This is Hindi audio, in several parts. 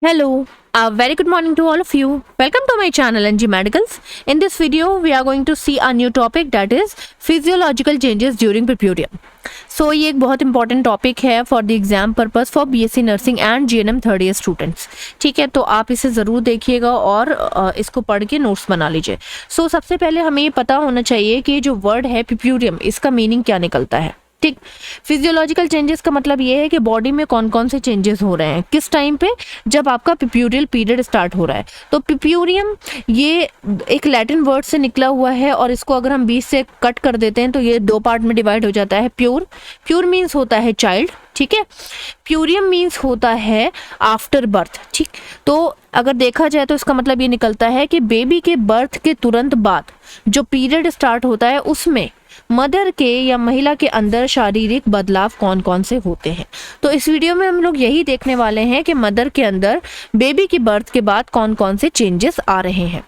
Hello, a very good morning to all of you. Welcome to my channel NG Medicals. In this video, we are going to see a new topic, that is physiological changes during puerperium. So ये एक बहुत इंपॉर्टेंट टॉपिक है for the exam purpose for BSc nursing and GNM third year students. ठीक है, तो आप इसे ज़रूर देखिएगा और इसको पढ़ के नोट्स बना लीजिए. सो सबसे पहले हमें ये पता होना चाहिए कि जो वर्ड है पुर्प्यूरियम, इसका मीनिंग क्या निकलता है. ठीक, फिजियोलॉजिकल चेंजेस का मतलब ये है कि बॉडी में कौन कौन से चेंजेस हो रहे हैं किस टाइम पे, जब आपका पुर्प्यूरियल पीरियड स्टार्ट हो रहा है. तो पुर्प्यूरियम ये एक लैटिन वर्ड से निकला हुआ है और इसको अगर हम 20 से कट कर देते हैं तो ये दो पार्ट में डिवाइड हो जाता है. प्योर मीन्स होता है चाइल्ड. ठीक है, प्यूरियम मीन्स होता है आफ्टर बर्थ. ठीक, तो अगर देखा जाए तो इसका मतलब ये निकलता है कि बेबी के बर्थ के तुरंत बाद जो पीरियड स्टार्ट होता है उसमें मदर के या महिला के अंदर शारीरिक बदलाव कौन कौन से होते हैं. तो इस वीडियो में हम लोग यही देखने वाले हैं कि मदर के अंदर बेबी की बर्थ के बाद कौन कौन से चेंजेस आ रहे हैं.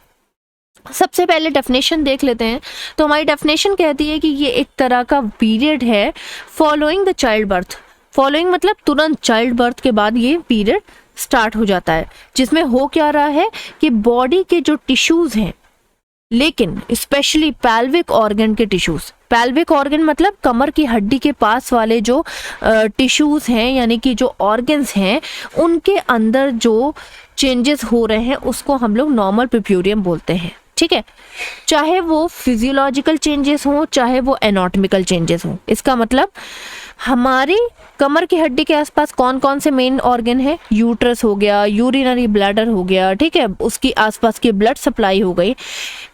सबसे पहले डेफिनेशन देख लेते हैं. तो हमारी डेफिनेशन कहती है कि ये एक तरह का पीरियड है following the child birth. Following मतलब तुरंत चाइल्ड बर्थ के बाद ये पीरियड स्टार्ट हो जाता है, जिसमें हो क्या रहा है कि बॉडी के जो टिश्यूज हैं, लेकिन स्पेशली पैल्विक ऑर्गन के टिश्यूज, पैल्विक ऑर्गन मतलब कमर की हड्डी के पास वाले जो टिश्यूज हैं यानी कि जो ऑर्गन्स हैं, उनके अंदर जो चेंजेस हो रहे हैं उसको हम लोग नॉर्मल पुर्प्यूरियम बोलते हैं. ठीक है, चाहे वो फिजियोलॉजिकल चेंजेस हों चाहे वो एनाटॉमिकल चेंजेस हों. इसका मतलब हमारी कमर की हड्डी के आसपास कौन कौन से मेन ऑर्गन है, यूट्रस हो गया, यूरिनरी ब्लैडर हो गया, ठीक है, उसकी आसपास की ब्लड सप्लाई हो गई,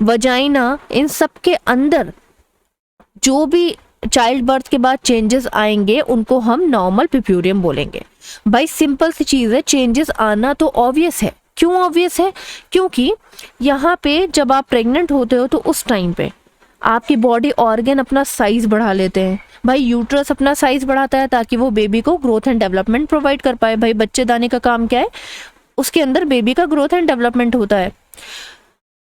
वजाइना, इन सब के अंदर जो भी चाइल्ड बर्थ के बाद चेंजेस आएंगे उनको हम नॉर्मल पुर्प्यूरियम बोलेंगे. भाई सिंपल सी चीज़ है, चेंजेस आना तो ऑब्वियस है. क्यों ऑब्वियस है? क्योंकि यहाँ पे जब आप प्रेग्नेंट होते हो तो उस टाइम पे आपकी बॉडी ऑर्गन अपना साइज बढ़ा लेते हैं. भाई यूट्रस अपना साइज बढ़ाता है ताकि वो बेबी को ग्रोथ एंड डेवलपमेंट प्रोवाइड कर पाए. भाई बच्चेदानी का काम क्या है, उसके अंदर बेबी का ग्रोथ एंड डेवलपमेंट होता है.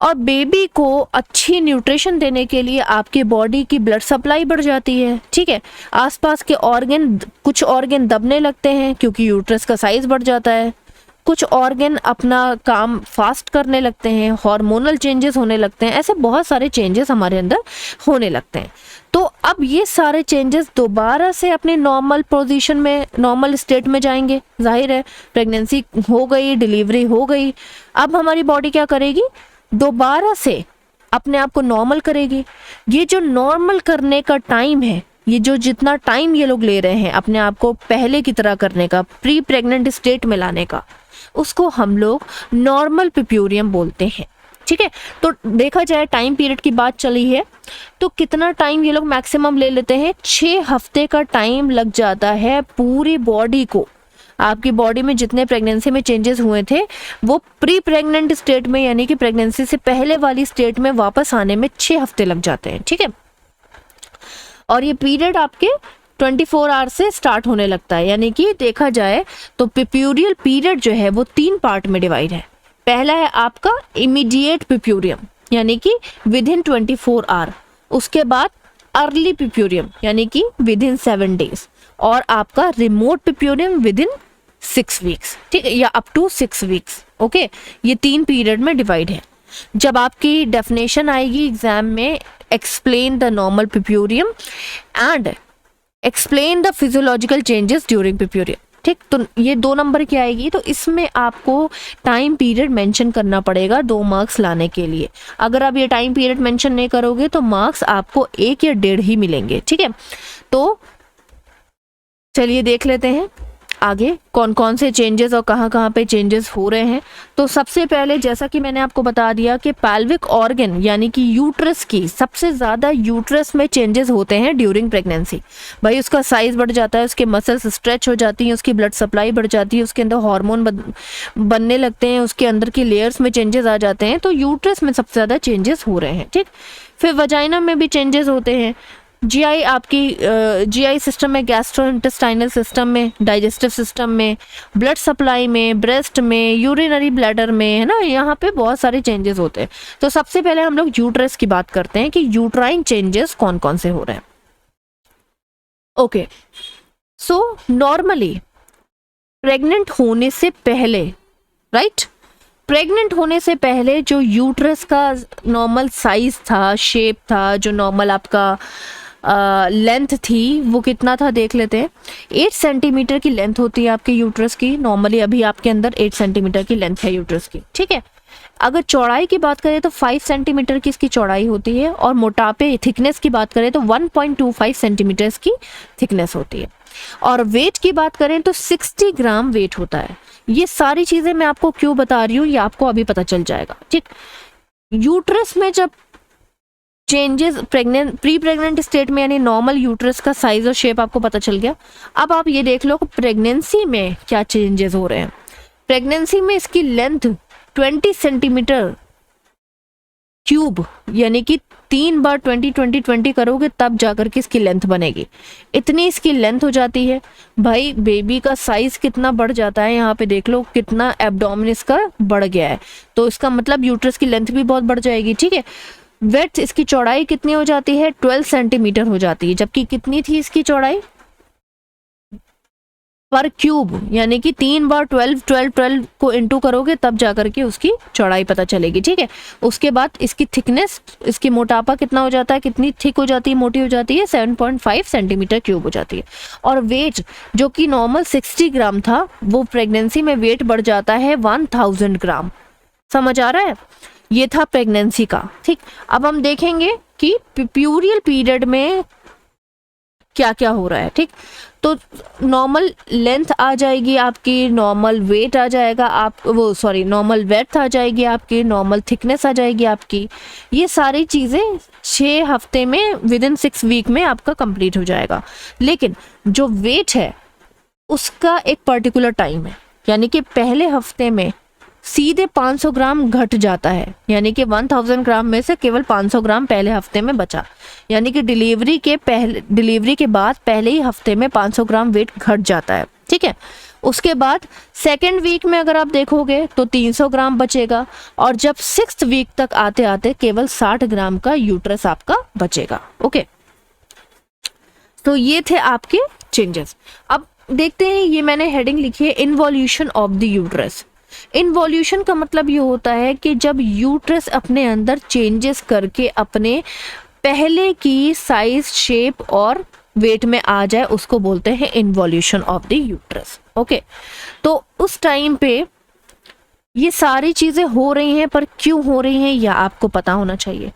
और बेबी को अच्छी न्यूट्रिशन देने के लिए आपकी बॉडी की ब्लड सप्लाई बढ़ जाती है. ठीक है, आसपास के ऑर्गन, कुछ ऑर्गन दबने लगते हैं क्योंकि यूट्रस का साइज बढ़ जाता है, कुछ ऑर्गन अपना काम फास्ट करने लगते हैं, हार्मोनल चेंजेस होने लगते हैं, ऐसे बहुत सारे चेंजेस हमारे अंदर होने लगते हैं. तो अब ये सारे चेंजेस दोबारा से अपने नॉर्मल पोजीशन में, नॉर्मल स्टेट में जाएंगे. जाहिर है प्रेगनेंसी हो गई, डिलीवरी हो गई, अब हमारी बॉडी क्या करेगी, दोबारा से अपने आप को नॉर्मल करेगी. ये जो नॉर्मल करने का टाइम है, ये जो जितना टाइम ये लोग ले रहे हैं अपने आप को पहले की तरह करने का, प्री प्रेग्नेंट स्टेट में लाने का, उसको हम लोग नॉर्मल पुर्प्यूरियम बोलते हैं. ठीक है, तो देखा जाए टाइम पीरियड की बात चली है तो कितना टाइम ये लोग मैक्सिमम ले लेते हैं, 6 हफ्ते का टाइम लग जाता है पूरी बॉडी को. आपकी बॉडी में जितने प्रेगनेंसी में चेंजेस हुए थे वो प्री प्रेग्नेंट स्टेट में यानी कि प्रेगनेंसी से पहले वाली स्टेट में वापस आने में 6 हफ्ते लग जाते हैं. ठीक है, और ये पीरियड आपके 24 आवर्स से स्टार्ट होने लगता है. यानी कि देखा जाए तो पुर्प्यूरियल पीरियड जो है वो 3 पार्ट में डिवाइड है. पहला है आपका इमीडिएट पुर्प्यूरियम यानी कि विद इन 24 आवर, उसके बाद अर्ली पुर्प्यूरियम यानी कि विद इन 7 डेज, और आपका रिमोट पुर्प्यूरियम विद इन 6 वीक्स. ठीक है, या अप टू 6 वीक्स. ओके, ये 3 पीरियड में डिवाइड है. जब आपकी डेफिनेशन आएगी एग्जाम में, explain the normal puerperium and explain the physiological changes during puerperium. ठीक, तो ये 2 नंबर की आएगी. तो इसमें आपको टाइम पीरियड मेंशन करना पड़ेगा 2 मार्क्स लाने के लिए. अगर आप ये टाइम पीरियड मेंशन नहीं करोगे तो मार्क्स आपको 1 या 1.5 ही मिलेंगे. ठीक है, तो चलिए देख लेते हैं आगे कौन कौन से चेंजेस और कहाँ कहाँ पे चेंजेस हो रहे हैं. तो सबसे पहले जैसा कि मैंने आपको बता दिया कि पैल्विक ऑर्गन यानी कि यूट्रस की, सबसे ज़्यादा यूट्रस में चेंजेस होते हैं ड्यूरिंग प्रेगनेंसी. भाई उसका साइज बढ़ जाता है, उसके मसल्स स्ट्रेच हो जाती हैं, उसकी ब्लड सप्लाई बढ़ जाती है, उसके अंदर हार्मोन बनने लगते हैं, उसके अंदर की लेयर्स में चेंजेस आ जाते हैं. तो यूट्रस में सबसे ज़्यादा चेंजेस हो रहे हैं. ठीक, फिर वजाइना में भी चेंजेस होते हैं. जीआई, आपकी जीआई सिस्टम में, गैस्ट्रोइंटेस्टाइनल सिस्टम में, डाइजेस्टिव सिस्टम में, ब्लड सप्लाई में, ब्रेस्ट में, यूरिनरी ब्लैडर में, है ना, यहाँ पे बहुत सारे चेंजेस होते हैं. तो सबसे पहले हम लोग यूट्रस की बात करते हैं कि यूट्राइन चेंजेस कौन कौन से हो रहे हैं. ओके, सो नॉर्मली प्रेग्नेंट होने से पहले, राइट, प्रेग्नेंट होने से पहले जो यूट्रस का नॉर्मल साइज था, शेप था, जो नॉर्मल आपका लेंथ थी, वो कितना था देख लेते हैं। 8 सेंटीमीटर की लेंथ होती है आपके यूट्रस की नॉर्मली। अभी आपके अंदर 8 सेंटीमीटर की लेंथ है यूट्रस की, ठीक है। अगर चौड़ाई की बात करें तो 5 सेंटीमीटर की इसकी चौड़ाई होती है, और मोटापे थिकनेस की बात करें तो 1.25 सेंटीमीटर की थिकनेस होती है। और वेट की बात करें तो 60 ग्राम वेट होता है। ये सारी चीजें मैं आपको क्यों बता रही हूँ ये आपको अभी पता चल जाएगा, ठीक। यूट्रस में जब चेंजेस प्री प्रेग्नेंट स्टेट में, यानी नॉर्मल यूट्रस का साइज और शेप आपको पता चल गया। अब आप ये देख लो कि प्रेगनेंसी में क्या चेंजेस हो रहे हैं। प्रेगनेंसी में इसकी लेंथ 20 सेंटीमीटर क्यूब, यानी कि 3 बार 20 करोगे तब जाकर के इसकी लेंथ बनेगी। इतनी इसकी लेंथ हो जाती है। भाई बेबी का साइज कितना बढ़ जाता है, यहाँ पे देख लो कितना एब्डोमेन इसका बढ़ गया है, तो इसका मतलब यूट्रस की लेंथ भी बहुत बढ़ जाएगी, ठीक है। वेट इसकी चौड़ाई कितनी हो जाती है, 12 सेंटीमीटर हो जाती है, जबकि कितनी थी इसकी चौड़ाई पर क्यूब, यानी कि 3 बार 12 को इंटू करोगे तब जाकर के उसकी चौड़ाई पता चलेगी, ठीक है। उसके बाद इसकी थिकनेस, इसकी मोटापा कितना हो जाता है, कितनी थिक हो जाती है, मोटी हो जाती है, 7.5 सेंटीमीटर क्यूब हो जाती है। और वेट जो कि नॉर्मल 60 ग्राम था, वो प्रेगनेंसी में वेट बढ़ जाता है 1000 ग्राम। समझ आ रहा है? ये था प्रेगनेंसी का, ठीक। अब हम देखेंगे कि प्यूरियल पीरियड में क्या क्या हो रहा है, ठीक। तो नॉर्मल लेंथ आ जाएगी आपकी, नॉर्मल वेट आ जाएगा, नॉर्मल वेट आ जाएगी आपकी, नॉर्मल थिकनेस आ जाएगी आपकी। ये सारी चीज़ें 6 हफ्ते में, विदिन 6 वीक में आपका कंप्लीट हो जाएगा। लेकिन जो वेट है उसका एक पर्टिकुलर टाइम है, यानी कि पहले हफ्ते में सीधे 500 ग्राम घट जाता है, यानी कि 1000 ग्राम में से केवल 500 ग्राम पहले हफ्ते में बचा, यानी कि डिलीवरी के बाद पहले ही हफ्ते में 500 ग्राम वेट घट जाता है, ठीक है। उसके बाद सेकेंड वीक में अगर आप देखोगे तो 300 ग्राम बचेगा, और जब 6th वीक तक आते आते केवल 60 ग्राम का यूट्रस आपका बचेगा, ओके। तो ये थे आपके चेंजेस। अब देखते हैं, ये मैंने हेडिंग लिखी है involution of the uterus. Involution का मतलब ये होता है कि जब यूट्रस अपने अंदर चेंजेस करके अपने पहले की साइज, शेप और वेट में आ जाए, उसको बोलते हैं involution of the uterus, okay. तो उस टाइम पे ये सारी चीजें हो रही हैं, पर क्यों हो रही हैं यह आपको पता होना चाहिए।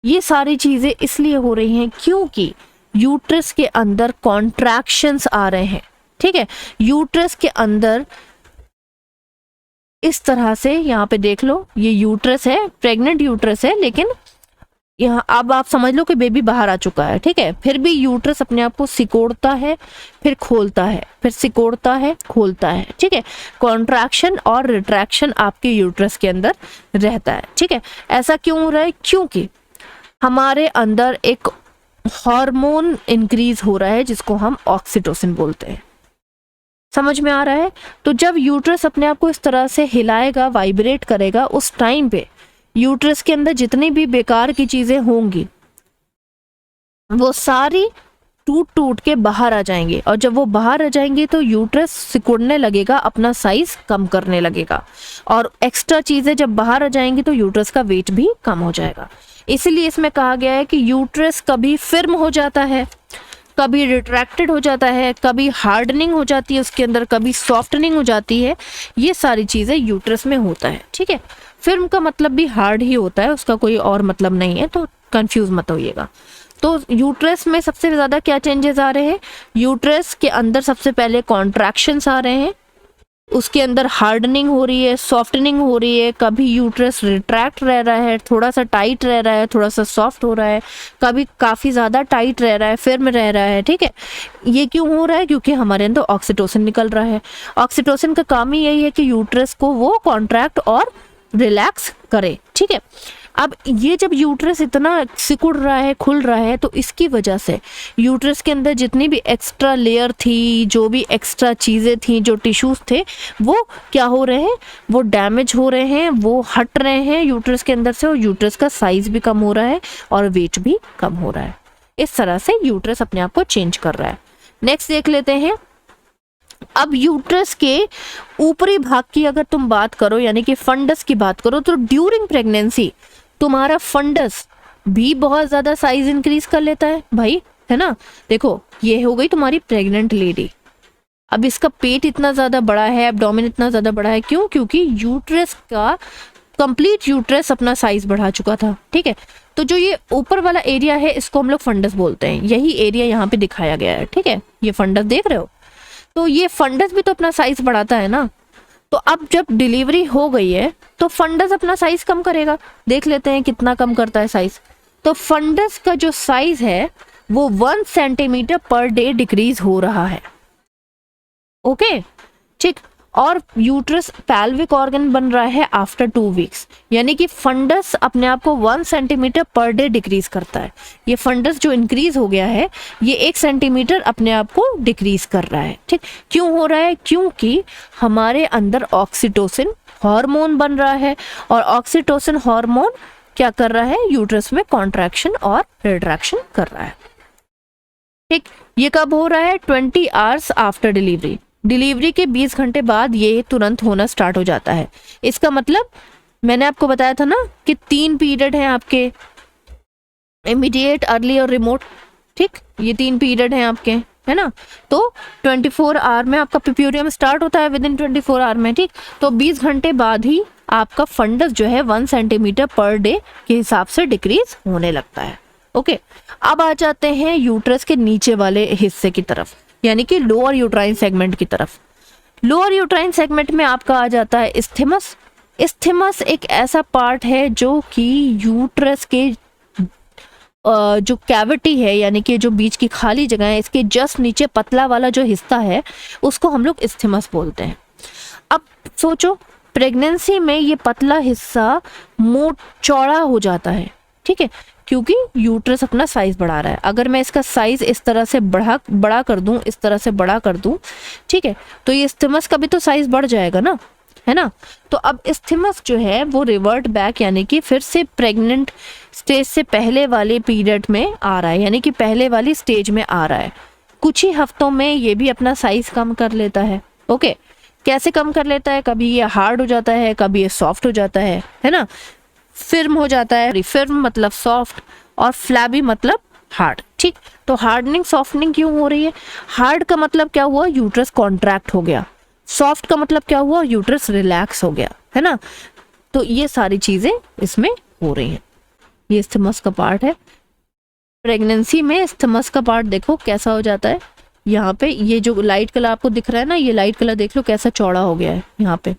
ये सारी चीजें इसलिए हो रही हैं क्योंकि यूट्रस के अंदर कॉन्ट्रैक्शंस आ रहे हैं, ठीक है। यूट्रस के अंदर इस तरह से, यहाँ पे देख लो, ये यूट्रस है, प्रेग्नेंट यूट्रस है, लेकिन यहाँ अब आप समझ लो कि बेबी बाहर आ चुका है, ठीक है। फिर भी यूट्रस अपने आप को सिकोड़ता है, फिर खोलता है, फिर सिकोड़ता है, खोलता है, ठीक है। कॉन्ट्रैक्शन और रिट्रैक्शन आपके यूट्रस के अंदर रहता है, ठीक है। ऐसा क्यों हो रहा है? क्योंकि हमारे अंदर एक हार्मोन इंक्रीज हो रहा है जिसको हम ऑक्सीटोसिन बोलते हैं। समझ में आ रहा है? तो जब यूट्रस अपने आप को इस तरह से हिलाएगा, वाइब्रेट करेगा, उस टाइम पे यूट्रस के अंदर जितनी भी बेकार की चीजें होंगी वो सारी टूट टूट के बाहर आ जाएंगे, और जब वो बाहर आ जाएंगे तो यूट्रस सिकुड़ने लगेगा, अपना साइज कम करने लगेगा, और एक्स्ट्रा चीजें जब बाहर आ जाएंगी तो यूट्रस का वेट भी कम हो जाएगा। इसीलिए इसमें कहा गया है कि यूट्रस कभी फिर्म हो जाता है, कभी रिट्रैक्टेड हो जाता है, कभी हार्डनिंग हो जाती है उसके अंदर, कभी सॉफ्टनिंग हो जाती है। ये सारी चीज़ें यूट्रस में होता है, ठीक है। फिल्म का मतलब भी हार्ड ही होता है, उसका कोई और मतलब नहीं है, तो कंफ्यूज मत होइएगा। तो यूट्रस में सबसे ज़्यादा क्या चेंजेस आ रहे हैं? यूट्रस के अंदर सबसे पहले कॉन्ट्रैक्शंस आ रहे हैं, उसके अंदर हार्डनिंग हो रही है, सॉफ्टनिंग हो रही है, कभी यूट्रस रिट्रैक्ट रह रहा है, थोड़ा सा टाइट रह रहा है, थोड़ा सा सॉफ्ट हो रहा है, कभी काफ़ी ज़्यादा टाइट रह रहा है, फिर्म रह रहा है, ठीक है। ये क्यों हो रहा है? क्योंकि हमारे अंदर ऑक्सीटोसिन निकल रहा है। ऑक्सीटोसिन का काम ही यही है कि यूट्रस को वो कॉन्ट्रैक्ट और रिलैक्स करे, ठीक है। अब ये जब यूट्रस इतना सिकुड़ रहा है, खुल रहा है, तो इसकी वजह से यूट्रस के अंदर जितनी भी एक्स्ट्रा लेयर थी, जो भी एक्स्ट्रा चीज़ें थी, जो टिश्यूज थे, वो क्या हो रहे हैं? वो डैमेज हो रहे हैं, वो हट रहे हैं यूट्रस के अंदर से, और यूट्रस का साइज भी कम हो रहा है और वेट भी कम हो रहा है। इस तरह से यूट्रस अपने आप को चेंज कर रहा है। नेक्स्ट देख लेते हैं अब यूट्रस के ऊपरी भाग की अगर तुम बात करो, यानी कि फंडस की बात करो, तो ड्यूरिंग प्रेगनेंसी तुम्हारा फंडस भी बहुत ज्यादा साइज इंक्रीज कर लेता है भाई, है ना। देखो ये हो गई तुम्हारी प्रेग्नेंट लेडी। अब इसका पेट इतना ज्यादा बड़ा है, एब्डोमेन इतना ज्यादा बड़ा है, क्यों? क्योंकि यूट्रस का कंप्लीट यूट्रस अपना साइज बढ़ा चुका था, ठीक है। तो जो ये ऊपर वाला एरिया है इसको हम लोग फंडस बोलते हैं, यही एरिया यहाँ पे दिखाया गया है, ठीक है। ये फंडस देख रहे हो, तो ये फंडस भी तो अपना साइज बढ़ाता है ना। तो अब जब डिलीवरी हो गई है तो फंडस अपना साइज कम करेगा। देख लेते हैं कितना कम करता है साइज। तो फंडस का जो साइज है वो 1 सेंटीमीटर पर डे डिक्रीज हो रहा है, ओके, ठीक। और यूट्रस पैल्विक ऑर्गन बन रहा है आफ्टर 2 वीक्स, यानी कि फंडस अपने आप को 1 सेंटीमीटर पर डे डिक्रीज करता है। ये फंडस जो इंक्रीज हो गया है ये 1 सेंटीमीटर अपने आप को डिक्रीज कर रहा है, ठीक। क्यों हो रहा है? क्योंकि हमारे अंदर ऑक्सीटोसिन हार्मोन बन रहा है, और ऑक्सीटोसिन हार्मोन क्या कर रहा है? यूट्रस में कॉन्ट्रैक्शन और रिट्रैक्शन कर रहा है, ठीक। ये कब हो रहा है? 20 आवर्स आफ्टर डिलीवरी। डिलीवरी के 20 घंटे बाद ये तुरंत होना स्टार्ट हो जाता है। इसका मतलब मैंने आपको बताया था ना कि 3 पीरियड हैं आपके, इमीडिएट, अर्ली और रिमोट, ठीक। ये 3 पीरियड हैं आपके, है ना। तो 24 आवर में आपका पिप्यूरियम स्टार्ट होता है, विद इन 24 आवर में, ठीक। तो 20 घंटे बाद ही आपका फंडस जो है 1 सेंटीमीटर पर डे के हिसाब से डिक्रीज होने लगता है, ओके। अब आ जाते हैं यूट्रस के नीचे वाले हिस्से की तरफ, यानी कि लोअर यूट्राइन सेगमेंट की तरफ। लोअर यूट्राइन सेगमेंट में आपका आ जाता है इस्थेमस। इस्थेमस एक ऐसा पार्ट है जो कि यूट्रस के जो कैविटी है, यानी कि जो बीच की खाली जगह है, इसके जस्ट नीचे पतला वाला जो हिस्सा है उसको हम लोग इस्थेमस बोलते हैं। अब सोचो प्रेगनेंसी में ये पतला हिस्सा मोट चौड़ा हो जाता है, ठीक है, क्योंकि यूट्रस अपना साइज बढ़ा रहा है। अगर मैं इसका साइज इस तरह से बड़ा कर दूं, इस तरह से बड़ा कर दूं, ठीक है, तो ये इस्थेमस का भी तो साइज बढ़ जाएगा ना, है ना। तो अब इस्थेमस जो है वो रिवर्ट बैक, यानी कि फिर से प्रेग्नेंट स्टेज से पहले वाले पीरियड में आ रहा है, यानी कि पहले वाली स्टेज में आ रहा है। कुछ ही हफ्तों में ये भी अपना साइज कम कर लेता है, ओके। कैसे कम कर लेता है? कभी ये हार्ड हो जाता है, कभी ये सॉफ्ट हो जाता है ना। फिर्म हो जाता है, फिर्म मतलब सॉफ्ट, और फ्लैबी मतलब हार्ड, ठीक। तो हार्डनिंग सॉफ्टनिंग क्यों हो रही है? हार्ड का मतलब क्या हुआ? यूट्रस कॉन्ट्रैक्ट हो गया। सॉफ्ट का मतलब क्या हुआ? यूट्रस रिलैक्स हो गया, है ना। तो ये सारी चीजें इसमें हो रही हैं। ये इस्थेमस का पार्ट है। प्रेगनेंसी में इस्थेमस का पार्ट देखो कैसा हो जाता है। यहाँ पे ये जो लाइट कलर आपको दिख रहा है ना, ये लाइट कलर देख लो कैसा चौड़ा हो गया है। यहाँ पे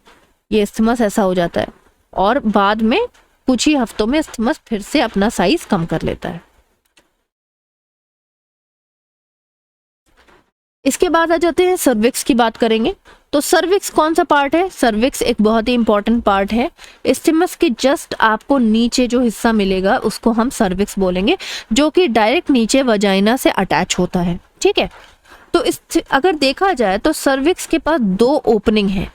ये इस्थेमस ऐसा हो जाता है, और बाद में कुछ ही हफ्तों में इस्थेमस फिर से अपना साइज कम कर लेता है। इसके बाद आ जाते हैं सर्विक्स की बात करेंगे। तो सर्विक्स कौन सा पार्ट है? सर्विक्स एक बहुत ही इंपॉर्टेंट पार्ट है। इस्थेमस के जस्ट आपको नीचे जो हिस्सा मिलेगा उसको हम सर्विक्स बोलेंगे, जो कि डायरेक्ट नीचे वजाइना से अटैच होता है, ठीक है। तो अगर देखा जाए तो सर्विक्स के पास 2 ओपनिंग है।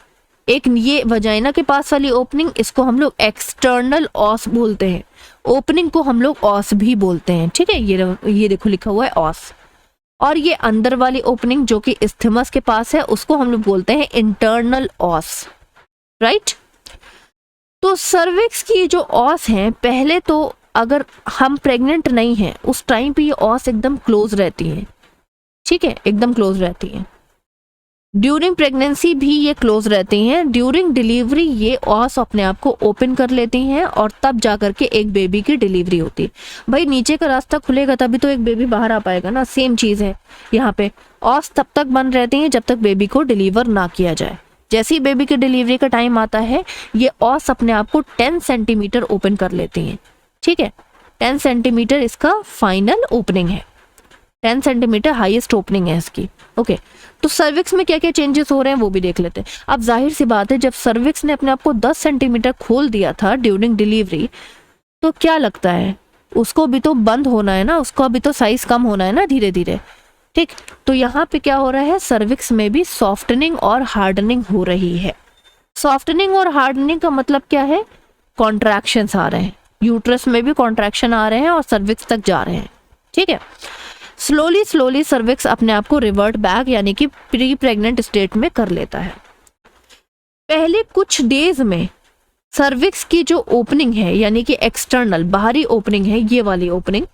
एक ये वजाइना के पास वाली ओपनिंग, इसको हम लोग एक्सटर्नल ऑस बोलते हैं। ओपनिंग को हम लोग ऑस भी बोलते हैं, ठीक है। ये देखो लिखा हुआ है ऑस। और ये अंदर वाली ओपनिंग जो कि इस्थेमस के पास है उसको हम लोग बोलते हैं इंटरनल ऑस, राइट। तो सर्विक्स की जो ऑस है, पहले तो अगर हम प्रेग्नेंट नहीं हैं उस टाइम पे ये ऑस एकदम क्लोज रहती है, ठीक है, एकदम क्लोज रहती है। ड्यूरिंग प्रेगनेंसी भी ये क्लोज रहती हैं। ड्यूरिंग डिलीवरी ये ऑस अपने आप को ओपन कर लेती हैं, और तब जाकर के एक बेबी की डिलीवरी होती है। भाई नीचे का रास्ता खुलेगा तभी तो एक बेबी बाहर आ पाएगा ना। सेम चीज है यहाँ पे। ऑस तब तक बंद रहती हैं जब तक बेबी को डिलीवर ना किया जाए। जैसे ही बेबी के डिलीवरी का टाइम आता है ये ऑस अपने आप को 10 सेंटीमीटर ओपन कर लेती हैं, ठीक है। 10 सेंटीमीटर इसका फाइनल ओपनिंग है। 10 सेंटीमीटर हाईएस्ट ओपनिंग है इसकी, ओके। तो सर्विक्स में क्या क्या चेंजेस हो रहे हैं वो भी देख लेते हैं। अब जाहिर सी बात है, जब सर्विक्स ने अपने आप को 10 सेंटीमीटर खोल दिया था ड्यूरिंग डिलीवरी, तो क्या लगता है उसको भी तो बंद होना है ना, उसको भी तो साइज कम होना है ना धीरे धीरे, ठीक। तो यहाँ पे क्या हो रहा है, सर्विक्स में भी सॉफ्टनिंग और हार्डनिंग हो रही है। सॉफ्टनिंग और हार्डनिंग का मतलब क्या है? कॉन्ट्रैक्शंस आ रहे हैं, यूट्रस में भी कॉन्ट्रैक्शन आ रहे हैं और सर्विक्स तक जा रहे हैं, ठीक है। स्लोली स्लोली सर्विक्स अपने आप को रिवर्ट बैक यानी कि प्री प्रेग्नेंट स्टेट में कर लेता है। पहले कुछ डेज में सर्विक्स की जो ओपनिंग है यानी कि एक्सटर्नल बाहरी ओपनिंग है, ये वाली ओपनिंग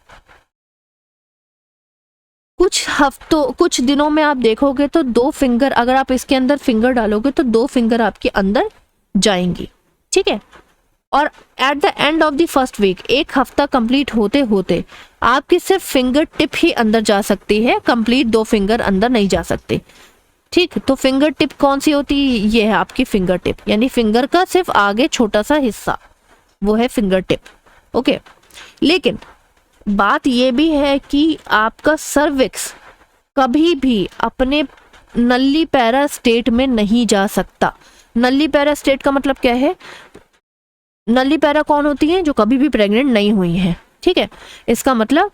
कुछ दिनों में आप देखोगे तो 2 फिंगर, अगर आप इसके अंदर फिंगर डालोगे तो 2 फिंगर आपके अंदर जाएंगी, ठीक है। और at the end of the first week, 1 हफ्ता कंप्लीट होते होते आपकी सिर्फ फिंगर टिप ही अंदर जा सकती है, कंप्लीट 2 फिंगर अंदर नहीं जा सकते, ठीक। तो फिंगर टिप कौन सी होती है? ये है आपकी फिंगर टिप, यानी फिंगर का सिर्फ आगे छोटा सा हिस्सा, वो है फिंगर टिप, ओके। लेकिन बात ये भी है कि आपका सर्विक्स कभी भी अपने नल्ली पैरा स्टेट में नहीं जा सकता। नल्ली पैरा स्टेट का मतलब क्या है? नल्ली पैरा कौन होती है? जो कभी भी प्रेग्नेंट नहीं हुई है, ठीक है। इसका मतलब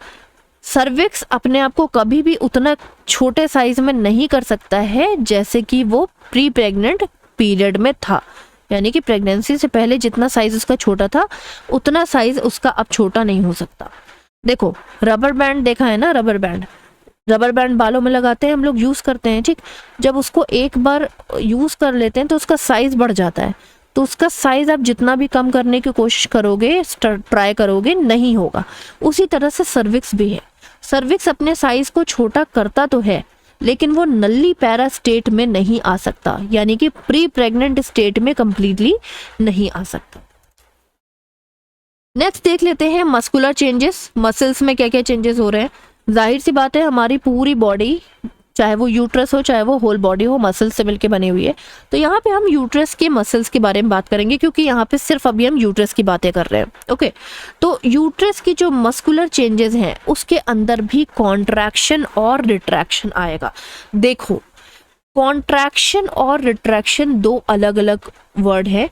सर्विक्स अपने आप को कभी भी उतना छोटे साइज में नहीं कर सकता है जैसे कि वो प्री प्रेग्नेंट पीरियड में था, यानी कि प्रेगनेंसी से पहले जितना साइज उसका छोटा था उतना साइज उसका अब छोटा नहीं हो सकता। देखो रबर बैंड देखा है ना, रबर बैंड बालों में लगाते हैं हम लोग, यूज करते हैं, ठीक। जब उसको एक बार यूज कर लेते हैं तो उसका साइज बढ़ जाता है, तो उसका साइज आप जितना भी कम करने की कोशिश करोगे, ट्राई करोगे, नहीं होगा। उसी तरह से सर्विक्स भी है। सर्विक्स अपने साइज को छोटा करता तो है लेकिन वो नल्ली पैरा स्टेट में नहीं आ सकता, यानी कि प्री प्रेग्नेंट स्टेट में कंप्लीटली नहीं आ सकता। नेक्स्ट देख लेते हैं मस्कुलर चेंजेस। मसल्स में क्या क्या चेंजेस हो रहे हैं। जाहिर सी बात है हमारी पूरी बॉडी, चाहे वो यूट्रस हो चाहे वो होल बॉडी हो, मसल्स से मिलके बनी हुई है। तो यहाँ पे हम यूट्रस के मसल्स के बारे में बात करेंगे क्योंकि यहाँ पे सिर्फ अभी हम यूट्रस की बातें कर रहे हैं, ओके। तो यूट्रस की जो मस्कुलर चेंजेस हैं उसके अंदर भी कॉन्ट्रैक्शन और रिट्रैक्शन आएगा। देखो कॉन्ट्रैक्शन और रिट्रैक्शन 2 अलग अलग वर्ड है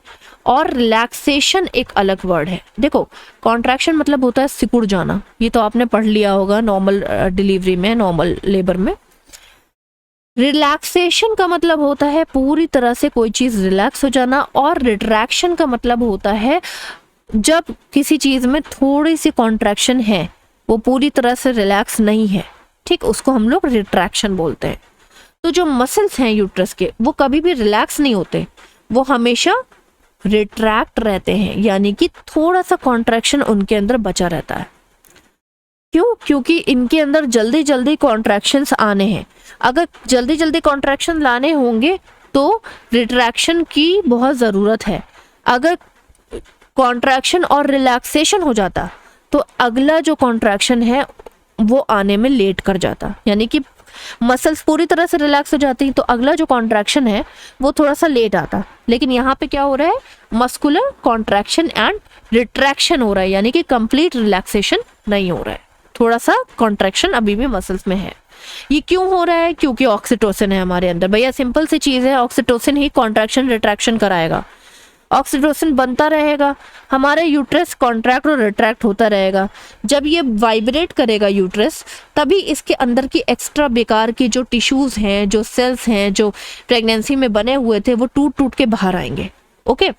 और रिलैक्सेशन एक अलग वर्ड है। देखो कॉन्ट्रैक्शन मतलब होता है सिकुड़ जाना, ये तो आपने पढ़ लिया होगा नॉर्मल डिलीवरी में, नॉर्मल लेबर में। रिलैक्सेशन का मतलब होता है पूरी तरह से कोई चीज रिलैक्स हो जाना, और रिट्रैक्शन का मतलब होता है जब किसी चीज में थोड़ी सी कॉन्ट्रैक्शन है, वो पूरी तरह से रिलैक्स नहीं है, ठीक, उसको हम लोग रिट्रैक्शन बोलते हैं। तो जो मसल्स हैं यूट्रस के वो कभी भी रिलैक्स नहीं होते, वो हमेशा रिट्रैक्ट रहते हैं, यानी कि थोड़ा सा कॉन्ट्रैक्शन उनके अंदर बचा रहता है। क्यों? क्योंकि इनके अंदर जल्दी जल्दी कॉन्ट्रैक्शंस आने हैं। अगर जल्दी जल्दी कॉन्ट्रैक्शन लाने होंगे तो रिट्रैक्शन की बहुत ज़रूरत है। अगर कॉन्ट्रैक्शन और रिलैक्सेशन हो जाता तो अगला जो कॉन्ट्रैक्शन है वो आने में लेट कर जाता, यानी कि मसल्स पूरी तरह से रिलैक्स हो जाती तो अगला जो कॉन्ट्रैक्शन है वो थोड़ा सा लेट आता। लेकिन यहाँ पे क्या हो रहा है? मस्कुलर कॉन्ट्रैक्शन एंड रिट्रैक्शन हो रहा है, यानी कि कंप्लीट रिलैक्सेशन नहीं हो रहा है, थोड़ा सा कॉन्ट्रैक्शन अभी भी मसल्स में है। ये क्यों हो रहा है? क्योंकि ऑक्सीटोसिन है हमारे अंदर। भैया सिंपल सी चीज है, ऑक्सीटोसिन ही कॉन्ट्रैक्शन रिट्रैक्शन कराएगा। ऑक्सीटोसिन बनता रहेगा, हमारे यूट्रस कॉन्ट्रैक्ट और रिट्रैक्ट होता रहेगा। जब ये वाइब्रेट करेगा यूट्रस, तभी इसके अंदर की एक्स्ट्रा बेकार की जो टिश्यूज हैं, जो सेल्स हैं, जो प्रेगनेंसी में बने हुए थे, वो टूट टूट के बाहर आएंगे, ओके।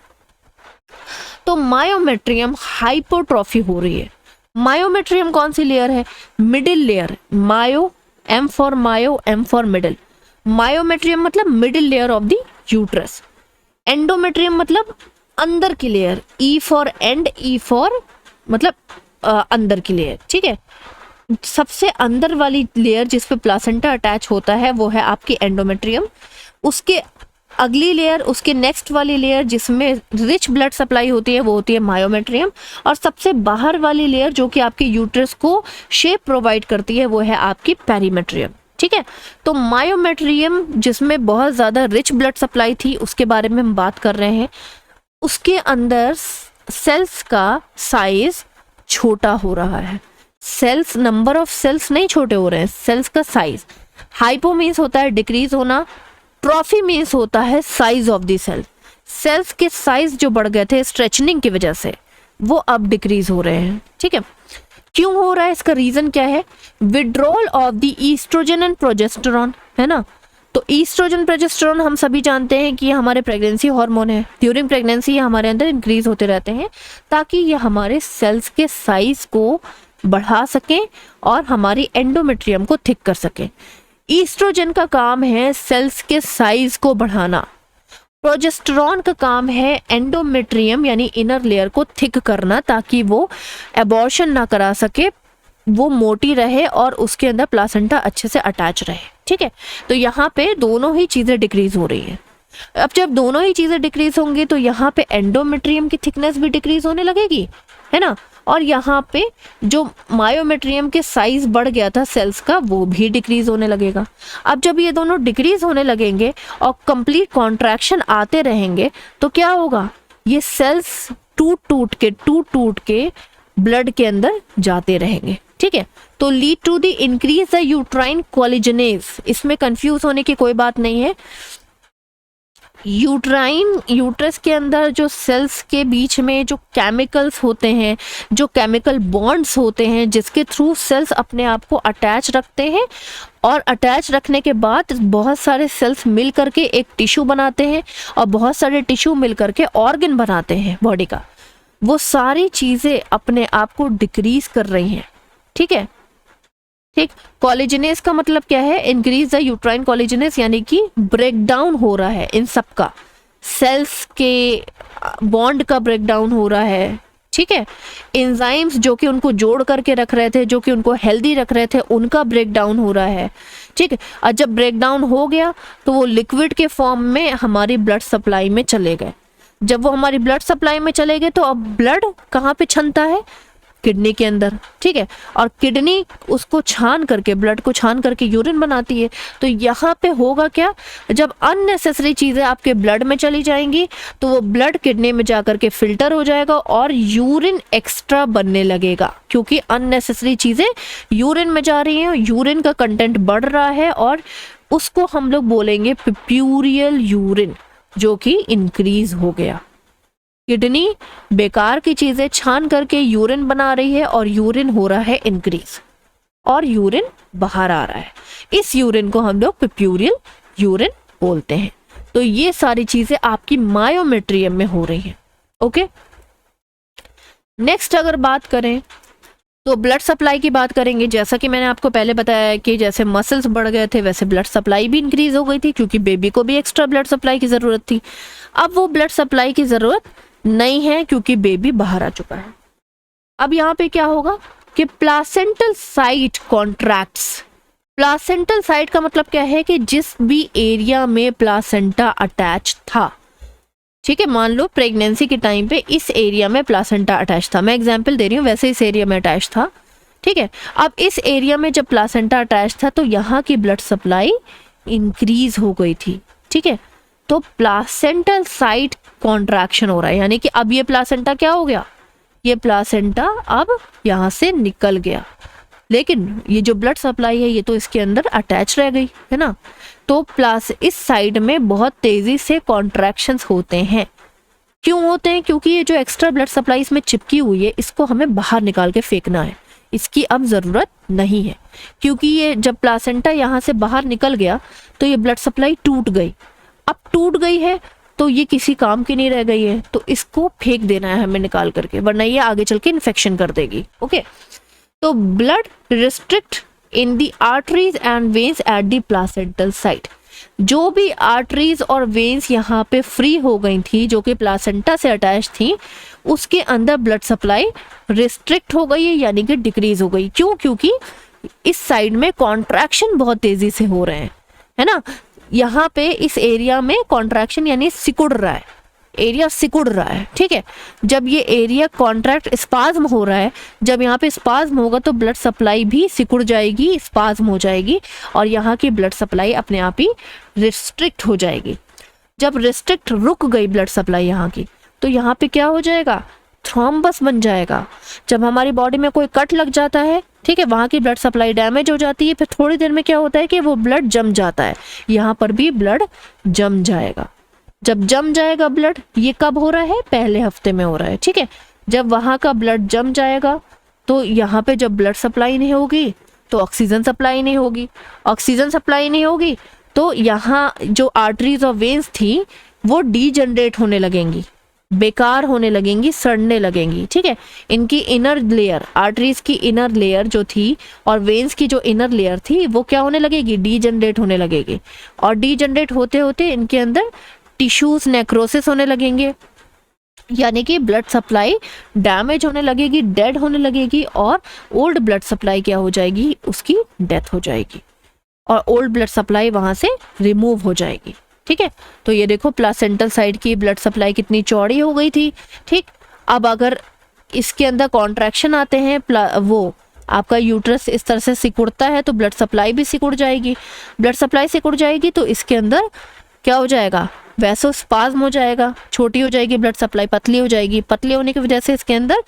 तो मायोमेट्रियम हाइपोट्रॉफी हो रही है। मायोमेट्रियम कौन सी लेयर है? Middle layer. Myo, M for myo, M for middle. Myometrium मतलब middle layer of the uterus. Endometrium मतलब अंदर की layer, E for end, E for मतलब अंदर की लेयर, ठीक है। सबसे अंदर वाली लेयर जिस पे प्लासेंटा अटैच होता है वो है आपकी एंडोमेट्रियम। उसके अगली लेयर, उसके नेक्स्ट वाली लेयर जिसमें रिच ब्लड सप्लाई होती है वो होती है मायोमेट्रियम। और सबसे बाहर वाली लेयर जो कि आपके यूट्रस को शेप प्रोवाइड करती है वो है आपकी पेरीमेट्रियम, ठीक है। तो मायोमेट्रियम जिसमें बहुत ज़्यादा रिच ब्लड सप्लाई थी उसके बारे में हम बात कर रहे हैं। उसके अंदर सेल्स का साइज छोटा हो रहा है। सेल्स, नंबर ऑफ सेल्स नहीं छोटे हो रहे हैं, सेल्स का साइज। हाइपो मीन्स होता है डिक्रीज होना, ट्रॉफी मीन्स होता है size of the cell. Cells के साइज जो बढ़ गए थे स्ट्रेचनिंग की वजह से, वो अब डिक्रीज हो रहे हैं, ठीक है। क्यों हो रहा है? इसका रीजन क्या है? Withdrawal of the estrogen and progesterone, है ना। तो ईस्ट्रोजन प्रोजेस्टेरॉन हम सभी जानते हैं कि हमारे प्रेगनेंसी हार्मोन है। ड्यूरिंग प्रेगनेंसी ये हमारे अंदर इंक्रीज होते रहते हैं ताकि ये हमारे सेल्स के साइज को बढ़ा सकें और हमारी एंडोमेट्रियम को थिक कर सकें। ईस्ट्रोजन का काम है सेल्स के साइज को बढ़ाना। प्रोजेस्टेरॉन का काम है एंडोमेट्रियम यानी इनर लेयर को थिक करना, ताकि वो एबॉर्शन ना करा सके, वो मोटी रहे और उसके अंदर प्लासेंटा अच्छे से अटैच रहे। ठीक है, तो यहाँ पे दोनों ही चीज़ें डिक्रीज हो रही हैं। अब जब दोनों ही चीज़ें डिक्रीज होंगी तो यहाँ पे एंडोमेट्रियम की थिकनेस भी डिक्रीज होने लगेगी, है ना, और यहाँ पे जो मायोमेट्रियम के साइज बढ़ गया था सेल्स का वो भी डिक्रीज होने लगेगा। अब जब ये दोनों डिक्रीज होने लगेंगे और कंप्लीट कॉन्ट्रैक्शन आते रहेंगे तो क्या होगा, ये सेल्स टूट टूट के ब्लड के अंदर जाते रहेंगे। ठीक है, तो lead to the increase the uterine collagenase. इसमें कंफ्यूज होने की कोई बात नहीं है। यूट्रस के अंदर जो सेल्स के बीच में जो केमिकल्स होते हैं, जो केमिकल बॉन्ड्स होते हैं, जिसके थ्रू सेल्स अपने आप को अटैच रखते हैं, और अटैच रखने के बाद बहुत सारे सेल्स मिल करके एक टिश्यू बनाते हैं और बहुत सारे टिश्यू मिल करके ऑर्गन बनाते हैं बॉडी का, वो सारी चीज़ें अपने आप को डिक्रीज कर रही हैं। ठीक है, ठीक। कोलेजनेस का मतलब क्या है, इंक्रीज द यूट्राइन कोलेजनेस, यानी कि ब्रेकडाउन हो रहा है इन सब का, सेल्स के बॉन्ड का ब्रेकडाउन हो रहा है। ठीक है, एंजाइम्स जो कि उनको जोड़ करके रख रहे थे, जो कि उनको हेल्दी रख रहे थे, उनका ब्रेकडाउन हो रहा है। ठीक है, और जब ब्रेकडाउन हो गया तो वो लिक्विड के फॉर्म में हमारी ब्लड सप्लाई में चले गए। जब वो हमारी ब्लड सप्लाई में चले गए तो अब ब्लड कहाँ पे छनता है, किडनी के अंदर। ठीक है, और किडनी उसको छान करके, ब्लड को छान करके यूरिन बनाती है। तो यहाँ पे होगा क्या, जब अननेसेसरी चीज़ें आपके ब्लड में चली जाएंगी तो वो ब्लड किडनी में जाकर के फिल्टर हो जाएगा और यूरिन एक्स्ट्रा बनने लगेगा, क्योंकि अननेसेसरी चीज़ें यूरिन में जा रही हैं, यूरिन का कंटेंट बढ़ रहा है और उसको हम लोग बोलेंगे पिप्यूरियल यूरिन, जो कि इंक्रीज हो गया। किडनी बेकार की चीजें छान करके यूरिन बना रही है और यूरिन हो रहा है इंक्रीज और यूरिन बाहर आ रहा है। इस यूरिन को हम लोग पिप्यूरियल यूरिन बोलते हैं। तो ये सारी चीजें आपकी मायोमेट्रियम में हो रही हैं। ओके, नेक्स्ट अगर बात करें तो ब्लड सप्लाई की बात करेंगे। जैसा कि मैंने आपको पहले बताया कि जैसे मसल्स बढ़ गए थे वैसे ब्लड सप्लाई भी इंक्रीज हो गई थी, क्योंकि बेबी को भी एक्स्ट्रा ब्लड सप्लाई की ज़रूरत थी। अब वो ब्लड सप्लाई की ज़रूरत नहीं है क्योंकि बेबी बाहर आ चुका है। अब यहाँ पे क्या होगा कि placental site contracts. Placental site का मतलब क्या है कि जिस भी एरिया में प्लासेंटा अटैच था, ठीक है, मान लो प्रेगनेंसी के टाइम पे इस एरिया में प्लासेंटा अटैच था, मैं एग्जांपल दे रही हूँ, वैसे इस एरिया में अटैच था। ठीक है, अब इस एरिया में जब प्लासेंटा अटैच था तो यहाँ की ब्लड सप्लाई इंक्रीज हो गई थी। ठीक है, तो प्लासेंटल साइट कॉन्ट्रैक्शन हो रहा है, यानी कि अब ये प्लासेंटा क्या हो गया, ये प्लासेंटा अब यहाँ से निकल गया, लेकिन ये जो ब्लड सप्लाई है ये तो इसके अंदर अटैच रह गई है ना। तो इस साइड में बहुत तेजी से कॉन्ट्रैक्शंस होते हैं। क्यों होते हैं, क्योंकि ये जो एक्स्ट्रा ब्लड सप्लाई इसमें चिपकी हुई है इसको हमें बाहर निकाल के फेंकना है, इसकी अब ज़रूरत नहीं है, क्योंकि ये जब प्लासेंटा यहाँ से बाहर निकल गया तो ये ब्लड सप्लाई टूट गई। अब टूट गई है तो ये किसी काम की नहीं रह गई है, तो इसको फेंक देना है हमें निकाल करके, वरना ये आगे चल के इन्फेक्शन कर देगी। ओके, तो blood restrict in the arteries and veins at the placental site. जो भी आर्टरीज और वेन्स यहाँ पे फ्री हो गई थी, जो कि प्लासेंटा से अटैच थी, उसके अंदर ब्लड सप्लाई रिस्ट्रिक्ट हो गई है, यानी कि डिक्रीज हो गई। क्यों, क्योंकि इस साइड में कॉन्ट्रैक्शन बहुत तेजी से हो रहे हैं, है ना। यहाँ पे इस एरिया में कॉन्ट्रैक्शन यानी सिकुड़ रहा है, एरिया सिकुड़ रहा है। ठीक है, जब ये एरिया कॉन्ट्रैक्ट स्पाज्म हो रहा है, जब यहाँ पे स्पाज्म होगा तो ब्लड सप्लाई भी सिकुड़ जाएगी, स्पाज्म हो जाएगी और यहाँ की ब्लड सप्लाई अपने आप ही रिस्ट्रिक्ट हो जाएगी। जब रिस्ट्रिक्ट रुक गई ब्लड सप्लाई यहाँ की, तो यहाँ पे क्या हो जाएगा, थ्रोम्बस बन जाएगा। जब हमारी बॉडी में कोई कट लग जाता है, ठीक है, वहाँ की ब्लड सप्लाई डैमेज हो जाती है, फिर थोड़ी देर में क्या होता है कि वो ब्लड जम जाता है, यहाँ पर भी ब्लड जम जाएगा। जब जम जाएगा ब्लड, ये कब हो रहा है, पहले हफ्ते में हो रहा है। ठीक है, जब वहाँ का ब्लड जम जाएगा तो यहाँ पे जब ब्लड सप्लाई नहीं होगी तो ऑक्सीजन सप्लाई नहीं होगी, ऑक्सीजन सप्लाई नहीं होगी तो यहाँ जो आर्टरीज और वेन्स थी वो डीजनरेट होने लगेंगी। बेकार होने लगेंगी, सड़ने लगेंगी, ठीक है। इनकी इनर लेयर, आर्टरीज की इनर लेयर जो थी और वेन्स की जो इनर लेयर थी वो क्या होने लगेगी, डीजनरेट होने लगेगी। और डीजनरेट होते होते इनके अंदर टिश्यूज नेक्रोसिस होने लगेंगे, यानी कि ब्लड सप्लाई डैमेज होने लगेगी, डेड होने लगेगी, और ओल्ड ब्लड सप्लाई क्या हो जाएगी, उसकी डेथ हो जाएगी, और ओल्ड ब्लड सप्लाई वहां से रिमूव हो जाएगी, ठीक है। तो ये देखो प्लासेंटल साइड की ब्लड सप्लाई कितनी चौड़ी हो गई थी, ठीक। अब अगर इसके अंदर कॉन्ट्रैक्शन आते हैं, वो आपका यूट्रस इस तरह से सिकुड़ता है तो ब्लड सप्लाई भी सिकुड़ जाएगी। ब्लड सप्लाई सिकुड़ जाएगी तो इसके अंदर क्या हो जाएगा, वैसोस्पाज्म हो जाएगा, छोटी हो जाएगी ब्लड सप्लाई, पतली हो जाएगी। पतली होने की वजह से इसके अंदर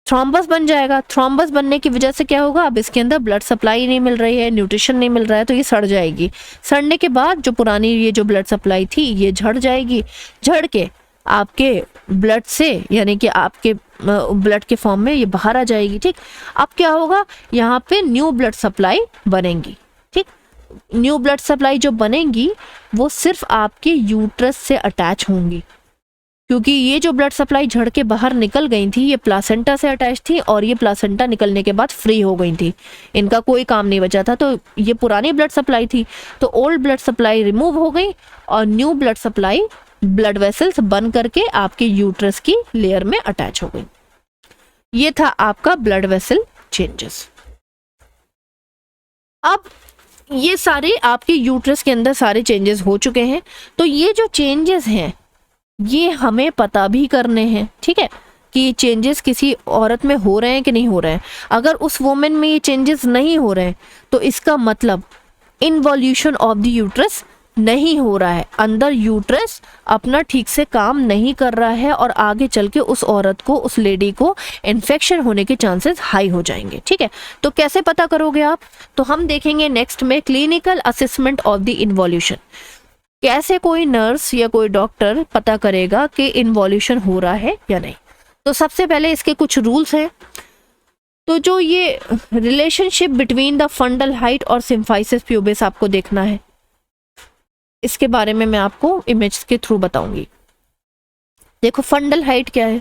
थ्रोम्बस बन जाएगा। थ्रोम्बस बनने की वजह से क्या होगा, अब इसके अंदर ब्लड सप्लाई नहीं मिल रही है, न्यूट्रिशन नहीं मिल रहा है, तो ये सड़ जाएगी। सड़ने के बाद जो पुरानी ये जो ब्लड सप्लाई थी ये झड़ जाएगी। झड़ के आपके ब्लड से, यानी कि आपके ब्लड के फॉर्म में ये बाहर आ जाएगी, ठीक। अब क्या होगा, यहाँ पे न्यू ब्लड सप्लाई बनेंगी, ठीक। न्यू ब्लड सप्लाई जो बनेंगी वो सिर्फ आपके यूट्रस से अटैच होंगी, क्योंकि ये जो ब्लड सप्लाई झड़ के बाहर निकल गई थी ये प्लासेंटा से अटैच थी, और ये प्लासेंटा निकलने के बाद फ्री हो गई थी, इनका कोई काम नहीं बचा था। तो ये पुरानी ब्लड सप्लाई थी, तो ओल्ड ब्लड सप्लाई रिमूव हो गई और new blood supply blood vessels बन करके आपके यूट्रस की लेयर में अटैच हो गई। ये था आपका ब्लड वेसल चेंजेस। अब ये सारे आपके यूट्रस के अंदर सारे चेंजेस हो चुके हैं, तो ये जो चेंजेस हैं ये हमें पता भी करने हैं, ठीक है, कि चेंजेस किसी औरत में हो रहे हैं कि नहीं हो रहे हैं। अगर उस वुमेन में ये चेंजेस नहीं हो रहे हैं तो इसका मतलब इन्वॉल्यूशन ऑफ द यूट्रस नहीं हो रहा है, अंदर यूट्रस अपना ठीक से काम नहीं कर रहा है, और आगे चल के उस औरत को, उस लेडी को इन्फेक्शन होने के चांसेस हाई हो जाएंगे, ठीक है। तो कैसे पता करोगे आप, तो हम देखेंगे नेक्स्ट में clinical assessment of the involution. कैसे कोई नर्स या कोई डॉक्टर पता करेगा कि इन्वॉल्यूशन हो रहा है या नहीं। तो सबसे पहले इसके कुछ रूल्स हैं। तो जो ये relationship between the fundal height और सिम्फाइसिस प्यूबिस आपको देखना है, इसके बारे में मैं आपको इमेज के थ्रू बताऊंगी। देखो फंडल हाइट क्या है,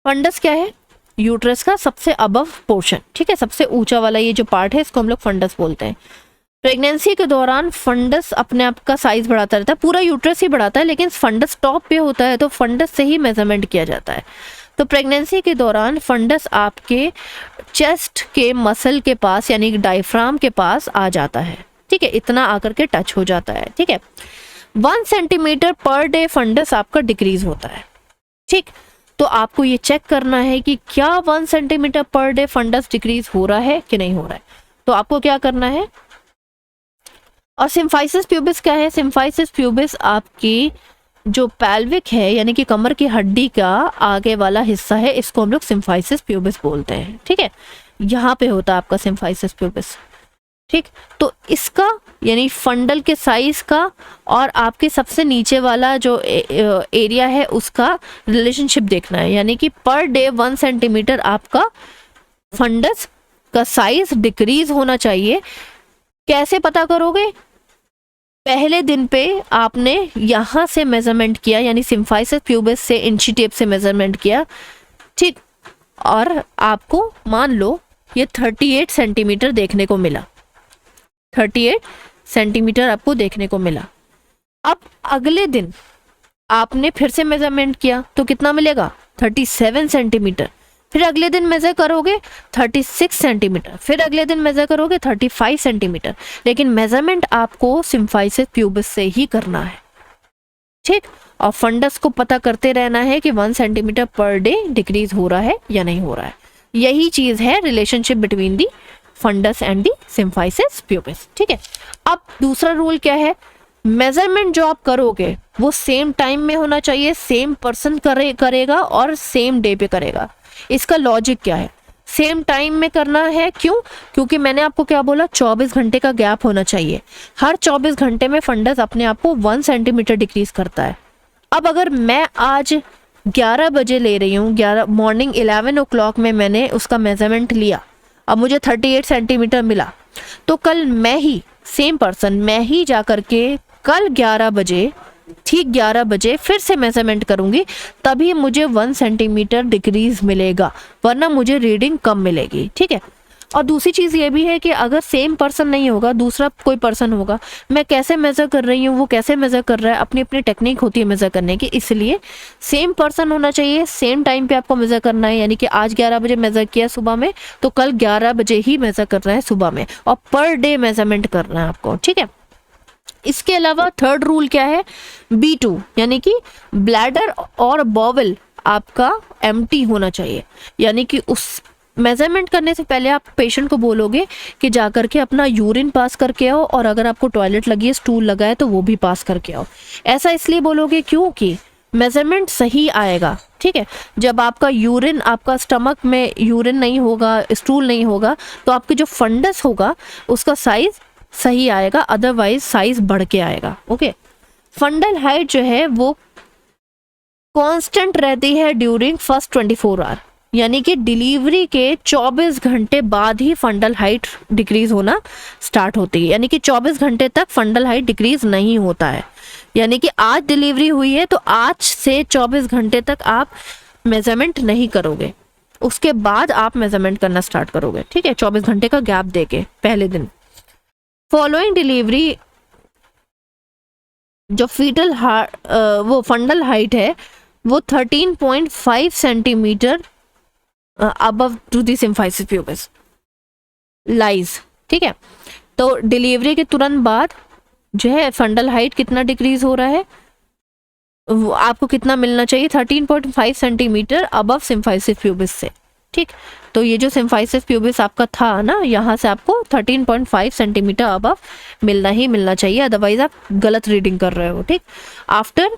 फंडस क्या है, यूट्रस का सबसे अबव पोर्शन, ठीक है, सबसे ऊंचा वाला ये जो पार्ट है इसको हम लोग फंडस बोलते हैं। प्रेगनेंसी के दौरान फंडस अपने आप का साइज बढ़ाता रहता है, पूरा यूट्रस ही बढ़ाता है, लेकिन फंडस टॉप पे होता है तो फंडस से ही मेजरमेंट किया जाता है। तो प्रेगनेंसी के दौरान फंडस आपके चेस्ट के मसल के पास, यानी डायफ्राम के पास आ जाता है, ठीक है, इतना आकर के टच हो जाता है, ठीक है। 1 सेंटीमीटर पर डे फंडस आपका डिक्रीज होता है, ठीक। तो आपको ये चेक करना है कि क्या 1 centimetre per day funds decrease हो रहा है कि नहीं हो रहा है। तो आपको क्या करना है। और सिम्फाइसिस प्यूबिस क्या है, सिम्फाइसिस प्यूबिस आपकी जो पैल्विक है, यानी कि कमर की हड्डी का आगे वाला हिस्सा है, इसको हम लोग सिम्फाइसिस प्यूबिस बोलते हैं, ठीक है। यहाँ पे होता है आपका सिम्फाइसिस प्यूबिस, ठीक। तो इसका यानी फंडल के साइज का और आपके सबसे नीचे वाला जो एरिया है उसका रिलेशनशिप देखना है, यानी कि पर डे 1 सेंटीमीटर आपका फंडस का साइज डिक्रीज होना चाहिए। कैसे पता करोगे, पहले दिन पे आपने यहाँ से मेजरमेंट किया, यानी सिम्फाइसिस प्यूबिस से इंची टेप से मेजरमेंट किया, ठीक, और आपको मान लो ये 38 सेंटीमीटर देखने को मिला, 38 सेंटीमीटर आपको देखने को मिला। अब अगले दिन आपने फिर से मेजरमेंट किया तो कितना मिलेगा, 37 सेंटीमीटर। फिर अगले दिन मेजर करोगे 36 सेंटीमीटर, फिर अगले दिन मेजर करोगे 35 सेंटीमीटर, लेकिन मेजरमेंट आपको सिम्फाइसिस प्यूबिस से ही करना है, ठीक। और फंडस को पता करते रहना है कि 1 सेंटीमीटर पर डे डिक्रीज हो रहा है या नहीं हो रहा है। यही चीज है relationship between the fundus and the symphysis pubis, ठीक है। अब दूसरा रूल क्या है, मेजरमेंट जो आप करोगे वो सेम टाइम में होना चाहिए, सेम पर्सन करेगा और सेम डे पे करेगा। इसका लॉजिक क्या है, सेम टाइम में करना है, क्यों, क्योंकि मैंने आपको क्या बोला, 24 घंटे का गैप होना चाहिए। हर 24 घंटे में फंडस अपने आप को 1 सेंटीमीटर डिक्रीज करता है। अब अगर मैं आज 11 बजे ले रही हूँ, 11 मॉर्निंग 11 o'clock में मैंने उसका मेजरमेंट लिया, अब मुझे 38 सेंटीमीटर मिला, तो कल मैं ही सेम पर्सन, मैं ही जा करके कल 11 बजे ठीक 11 बजे फिर से मेजरमेंट करूंगी, तभी मुझे 1 सेंटीमीटर डिक्रीज मिलेगा, वरना मुझे रीडिंग कम मिलेगी। ठीक है। और दूसरी चीज़ ये भी है कि अगर सेम पर्सन नहीं होगा, दूसरा कोई पर्सन होगा, मैं कैसे मेज़र कर रही हूँ, वो कैसे मेज़र कर रहा है, अपनी अपनी टेक्निक होती है मेज़र करने की, इसलिए सेम पर्सन होना चाहिए, सेम टाइम पे आपको मेज़र करना है। यानी कि आज 11 बजे मेज़र किया सुबह में, तो कल 11 बजे ही मेज़र करना है सुबह में, और पर डे मेज़रमेंट करना है आपको। ठीक है। इसके अलावा थर्ड रूल क्या है, B2, यानी कि ब्लैडर और बॉवल आपका एम्प्टी होना चाहिए। यानी कि उस मेजरमेंट करने से पहले आप पेशेंट को बोलोगे कि जा करके अपना यूरिन पास करके आओ, और अगर आपको टॉयलेट लगी है, स्टूल लगा है, तो वो भी पास करके आओ। ऐसा इसलिए बोलोगे क्योंकि मेजरमेंट सही आएगा। ठीक है। जब आपका यूरिन, आपका स्टमक में यूरिन नहीं होगा, स्टूल नहीं होगा, तो आपके जो फंडस होगा उसका साइज सही आएगा, अदरवाइज साइज बढ़ के आएगा। ओके। फंडल हाइट जो है वो कांस्टेंट रहती है ड्यूरिंग फर्स्ट 24 आवर, यानी कि डिलीवरी के 24 घंटे बाद ही फंडल हाइट डिक्रीज होना स्टार्ट होती है। यानी कि 24 घंटे तक फंडल हाइट डिक्रीज नहीं होता है। यानी कि आज डिलीवरी हुई है तो आज से 24 घंटे तक आप मेजरमेंट नहीं करोगे, उसके बाद आप मेजरमेंट करना स्टार्ट करोगे। ठीक है। 24 घंटे का गैप देके पहले दिन। फॉलोइंग डिलीवरी जो फीटल वो फंडल हाइट है वो 13.5 centimetre above to the symphysis pubis lies. ठीक है। तो डिलीवरी के तुरंत बाद जो है फंडल हाइट कितना डिक्रीज हो रहा है, वो आपको कितना मिलना चाहिए, 13.5 सेंटीमीटर अबव सिम्फाइसिस प्यूबिस से। ठीक। तो ये जो सिम्फाइसिस प्यूबिस आपका था ना, यहाँ से आपको 13.5 सेंटीमीटर अबव मिलना ही मिलना चाहिए, अदरवाइज आप गलत रीडिंग कर रहे हो। ठीक। After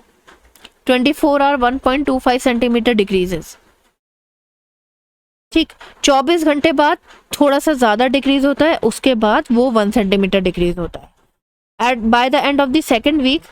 24 hour 1.25 centimetre decreases. ठीक। 24 घंटे बाद थोड़ा सा ज़्यादा डिक्रीज होता है, उसके बाद वो 1 सेंटीमीटर डिक्रीज होता है। At by the end of the second week,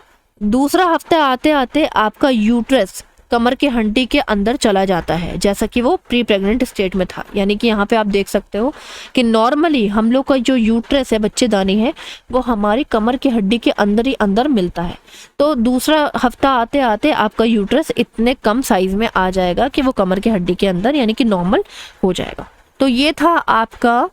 दूसरा हफ्ता आते आते आपका यूट्रस कमर की हड्डी के अंदर चला जाता है, जैसा कि वो प्री प्रेग्नेंट स्टेट में था। यानी कि यहाँ पे आप देख सकते हो कि नॉर्मली हम लोग का जो यूट्रस है, बच्चेदानी है, वो हमारी कमर की हड्डी के अंदर ही अंदर मिलता है। तो दूसरा हफ्ता आते आते आपका यूट्रस इतने कम साइज में आ जाएगा कि वो कमर की हड्डी के अंदर यानी कि नॉर्मल हो जाएगा। तो ये था आपका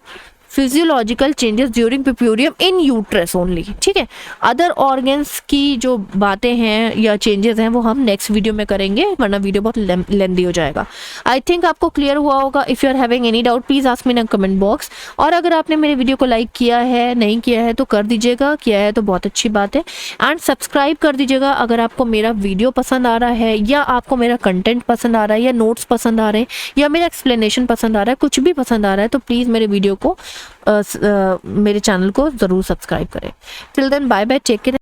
physiological changes during puerperium in uterus only. ठीक है। अदर ऑर्गन्स की जो बातें हैं या चेंजेस हैं वो हम नेक्स्ट वीडियो में करेंगे, वरना वीडियो बहुत लेंदी हो जाएगा। आई थिंक आपको क्लियर हुआ होगा। If you are having any doubt please ask me in comment box. और अगर आपने मेरे वीडियो को लाइक किया है, नहीं किया है तो कर दीजिएगा, किया है तो बहुत अच्छी बात है। एंड सब्सक्राइब कर दीजिएगा अगर आपको मेरा वीडियो पसंद आ रहा है, या आपको मेरा कंटेंट पसंद आ रहा है, या नोट्स पसंद आ रहे हैं, या मेरा एक्सप्लेनेशन पसंद आ रहा है, कुछ भी पसंद आ रहा है, तो प्लीज़ मेरे वीडियो को मेरे चैनल को ज़रूर सब्सक्राइब करें। Till then bye bye, take care.